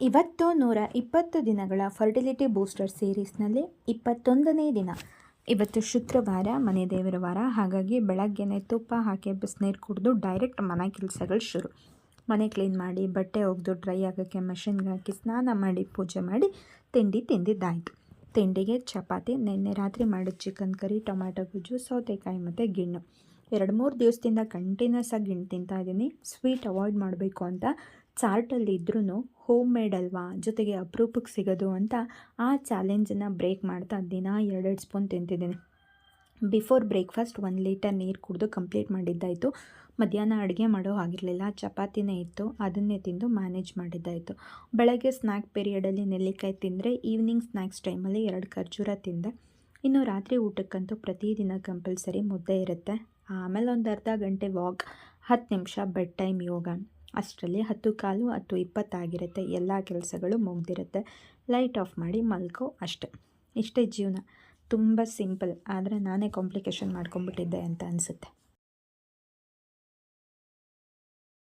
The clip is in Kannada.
ಇವತ್ತು 120 ದಿನಗಳ ಫರ್ಟಿಲಿಟಿ ಬೂಸ್ಟರ್ ಸೀರೀಸ್ನಲ್ಲಿ 21ನೇ ದಿನ. ಇವತ್ತು ಶುಕ್ರವಾರ, ಮನೆ ದೇವರ ವಾರ. ಹಾಗಾಗಿ ಬೆಳಗ್ಗೆನೇ ತುಪ್ಪ ಹಾಕಿ ಬಿಸಿನೀರು ಕುಡಿದು ಡೈರೆಕ್ಟ್ ಮನೆ ಕೆಲಸಗಳು ಶುರು. ಮನೆ ಕ್ಲೀನ್ ಮಾಡಿ, ಬಟ್ಟೆ ಒಗೆದು ಡ್ರೈ ಆಗೋಕ್ಕೆ ಮಷಿನ್ಗೆ ಹಾಕಿ, ಸ್ನಾನ ಮಾಡಿ, ಪೂಜೆ ಮಾಡಿ, ತಿಂದಿದ್ದಾಯಿತು. ತಿಂಡಿಗೆ ಚಪಾತಿ, ನಿನ್ನೆ ರಾತ್ರಿ ಮಾಡಿದ ಚಿಕನ್ ಕರಿ, ಟೊಮ್ಯಾಟೊ ಗೊಜ್ಜು, ಸೌತೆಕಾಯಿ ಮತ್ತು ಗಿಣ್ಣು. 2-3 ದಿವಸದಿಂದ ಕಂಟಿನ್ಯೂಸ್ ಆಗಿ ಗಿಣ್ಣು ತಿಂತಾಯಿದ್ದೀನಿ. ಸ್ವೀಟ್ ಅವಾಯ್ಡ್ ಮಾಡಬೇಕು ಅಂತ ಚಾರ್ಟಲ್ಲಿ ಇದ್ರೂ ಹೋಮ್ ಮೇಡ್ ಅಲ್ವಾ, ಜೊತೆಗೆ ಅಪರೂಪಕ್ಕೆ ಸಿಗೋದು ಅಂತ ಆ ಚಾಲೆಂಜನ್ನು ಬ್ರೇಕ್ ಮಾಡ್ತಾ ದಿನ 2 ಸ್ಪೂನ್ ತಿಂತಿದ್ದೀನಿ. ಬಿಫೋರ್ ಬ್ರೇಕ್ಫಾಸ್ಟ್ 1 ಲೀಟರ್ ನೀರು ಕುಡಿದು ಕಂಪ್ಲೀಟ್ ಮಾಡಿದ್ದಾಯಿತು. ಮಧ್ಯಾಹ್ನ ಅಡುಗೆ ಮಾಡೋ ಆಗಿರಲಿಲ್ಲ, ಚಪಾತಿನೇ ಇತ್ತು, ಅದನ್ನೇ ತಿಂದು ಮ್ಯಾನೇಜ್ ಮಾಡಿದ್ದಾಯಿತು. ಬೆಳಗ್ಗೆ ಸ್ನ್ಯಾಕ್ ಪೀರಿಯಡಲ್ಲಿ ನೆಲ್ಲಿಕಾಯಿ ತಿಂದರೆ, ಈವ್ನಿಂಗ್ ಸ್ನ್ಯಾಕ್ಸ್ ಟೈಮಲ್ಲಿ 2 ಖರ್ಜೂರ ತಿಂದೆ. ಇನ್ನು ರಾತ್ರಿ ಊಟಕ್ಕಂತೂ ಪ್ರತಿದಿನ ಕಂಪಲ್ಸರಿ ಮುದ್ದೆ ಇರುತ್ತೆ. ಆಮೇಲೆ ಒಂದು ಅರ್ಧ ಗಂಟೆ ವಾಕ್, 10 ನಿಮಿಷ ಬೆಡ್ ಟೈಮ್ ಯೋಗ. ಅಷ್ಟರಲ್ಲಿ 10:15, 10:20 ಆಗಿರುತ್ತೆ. ಎಲ್ಲ ಕೆಲಸಗಳು ಮುಗ್ದಿರುತ್ತೆ. ಲೈಟ್ ಆಫ್ ಮಾಡಿ ಮಲ್ಕೋ ಅಷ್ಟೆ. ಇಷ್ಟೇ ಜೀವನ. ತುಂಬ ಸಿಂಪಲ್, ಆದರೆ ನಾನೇ ಕಾಂಪ್ಲಿಕೇಶನ್ ಮಾಡ್ಕೊಂಬಿಟ್ಟಿದ್ದೆ ಅಂತ ಅನಿಸುತ್ತೆ.